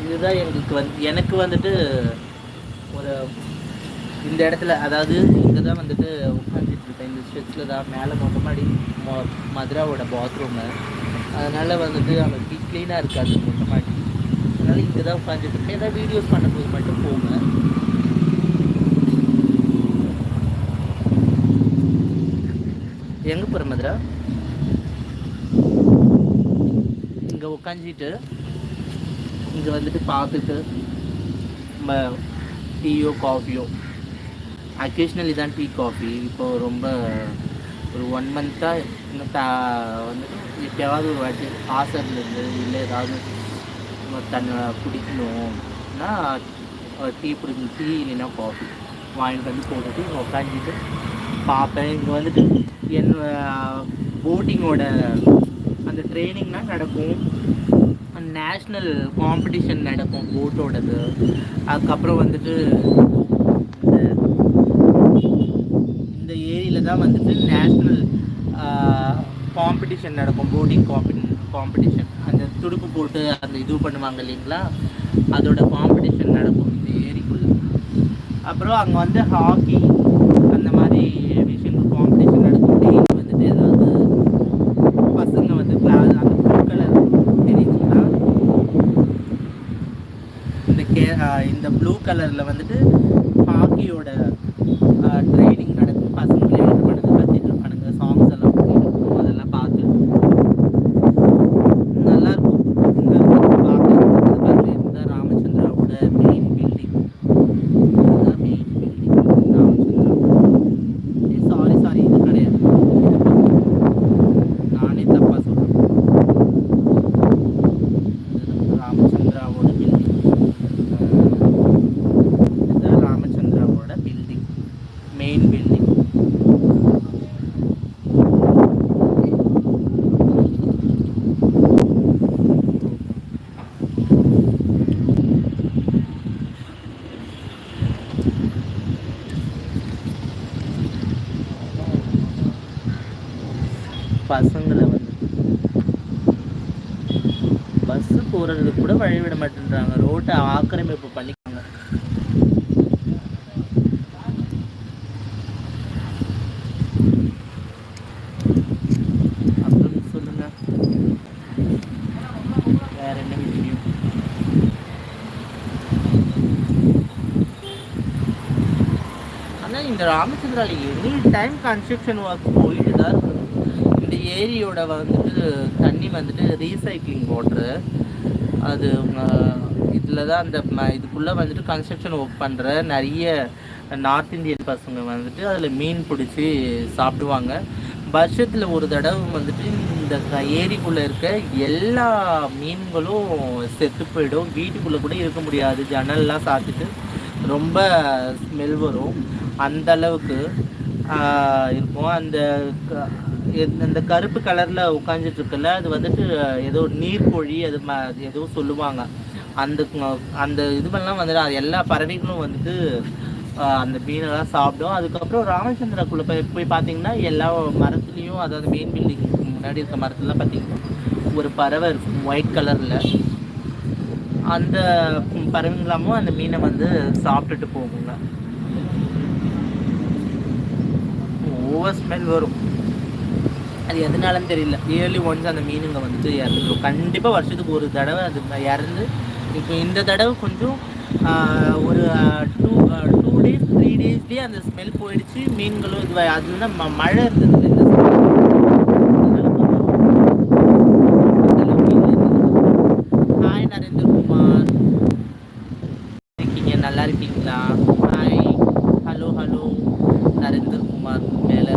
இதுதான் எனக்கு வந்துட்டு ஒரு இந்த இடத்துல, அதாவது இங்கே தான் வந்துட்டு உட்காந்துட்டு இருக்கேன். இந்த ஸ்ட்ரெச்சில் தான் மேலே மொட்டை மாடி மதுராவோட பாத்ரூமு. அதனால் வந்துட்டு அங்கே க்ளீனாக இருக்காது மொட்டை மாடி. அதனால் இங்கே தான் உட்காந்துட்டு இருக்கேன். ஏதாவது வீடியோஸ் பண்ணும்போது மட்டும் போங்க. எங்கே போகிற மதுரா? இங்கே உட்காந்துட்டு இங்கே வந்துட்டு பார்த்துட்டு டீயோ காஃபியோ, அக்கேஷ்னலி தான் டீ காஃபி. இப்போது ரொம்ப ஒரு 1 மந்த்தாக இன்னும் வந்துட்டு எப்போயாவது ஒரு வாட்டி ஆசை இருந்தது, இல்லை ஏதாவது தண்ணி குடிக்கணும்னா டீ பிடிக்கணும். டீ இல்லைன்னா காஃபி வாங்கிட்டு வந்து போட்டுட்டு இங்கே உட்காந்துட்டு பார்ப்பேன். இங்கே வந்துட்டு போட்டிங்கோட அந்த ட்ரைனிங்லாம் நடக்கும். நேஷ்னல் காம்படிஷன் நடக்கும் போட்டோடது. அதுக்கப்புறம் வந்துட்டு இந்த ஏரியில் தான் வந்துட்டு நேஷ்னல் காம்படிஷன் நடக்கும், போட்டிங் காம்படிஷன். அந்த துடுப்பு போட்டு அந்த இது பண்ணுவாங்க இல்லைங்களா, அதோட காம்படிஷன் நடக்கும் இந்த ஏரிக்குள்ளே. அப்புறம் அங்கே வந்து ஹாக்கி அந்த மாதிரி விஷயங்கள் காம்படிஷன் நடக்கும். டெய்லி வந்துட்டு ஏதாவது பசங்க வந்து கிளாஸ் அந்த ப்ளூ கலர் தெரியுதுங்களா, இந்த ப்ளூ கலரில் வந்துட்டு ஹாக்கியோட ட்ரைனிங் நடக்கும். பசங்களே இது பண்ணுங்க, கத்திட்டு இருப்பானுங்க, சாங்ஸ் எல்லாம் இருக்கும். அதெல்லாம் பார்த்து நல்லாயிருக்கும். இந்த பார்த்து இந்த ராமச்சந்திராவோட மெயின் பில்டிங். இதுதான் மெயின் பில்டிங் ராமச்சந்திரா. சாரி இது கிடையாது, நானே தப்பாக சொல்கிறேன். ராமச்சந்திராவோட பில்டிங், இதுதான் ராமச்சந்திராவோட பில்டிங், மெயின் பில்டிங். பசங்களை வந்து பஸ்ஸு போகிறதுக்கு கூட வழி விட மாட்டேன்றாங்க, ரோட்டை ஆக்கிரமிப்பு பண்ணிக்காங்க. அப்படின்னு சொல்லுங்க, வேற என்ன விஷயம்? ஆனால் இந்த ராமச்சந்திராவில் எனி டைம் கன்ஸ்ட்ரக்ஷன் ஒர்க் போயிட்டு தான் இருக்குது. இந்த ஏரியோட வந்துட்டு தண்ணி வந்துட்டு ரீசைக்ளிங் வாட்ரு. அது இதில் தான் அந்த இதுக்குள்ளே வந்துட்டு கன்ஸ்ட்ரக்ஷன் ஒர்க் பண்ணுற நிறைய நார்த் இந்தியன் பசங்க வந்துட்டு அதில் மீன் பிடிச்சி சாப்பிடுவாங்க. வருஷத்தில் ஒரு தடவை வந்துட்டு இந்த ஏரிக்குள்ளே இருக்க எல்லா மீன்களும் செத்து போயிடும். வீட்டுக்குள்ளே கூட இருக்க முடியாது, ஜன்னல்லாம் சாத்திட்டு ரொம்ப ஸ்மெல் வரும். அந்த அளவுக்கு இருக்கும். அந்த கருப்பு கலரில் உட்காந்துட்டு இருக்குல்ல, அது வந்துட்டு ஏதோ நீர்க்கோழி, அது ஏதோ சொல்லுவாங்க. அந்த இதுவெல்லாம் வந்துட்டு அது எல்லா பறவைகளும் வந்துட்டு அந்த மீனெல்லாம் சாப்பிடும். அதுக்கப்புறம் ராமச்சந்திராக்குள்ளே போய் பார்த்தீங்கன்னா எல்லா மரத்துலேயும், அதாவது மெயின் பில்டிங் முன்னாடி இருக்க மரத்துலலாம் பார்த்தீங்கன்னா ஒரு பறவை இருக்கும் ஒயிட் கலரில். அந்த பறவைங்களாமும் அந்த மீனை வந்து சாப்பிட்டுட்டு போகுங்க. ஓவர் ஸ்மெல் வரும். அது எதனாலன்னு தெரியல. இயர்லி ஒன்ஸ் அந்த மீனுங்க வந்துட்டு இறந்துடும். கண்டிப்பாக வருஷத்துக்கு ஒரு தடவை அது இறந்து. இப்போ இந்த தடவை கொஞ்சம் ஒரு 2 days 3 daysலேயே அந்த ஸ்மெல் போயிடுச்சு. மீன்களும் இது அதுதான் மழை இருந்தது இல்லை. ஹாய் நரேந்திரகுமார், இருக்கீங்க? நல்லா இருக்கீங்களா? ஹாய், ஹலோ நரேந்திரகுமார் மேலே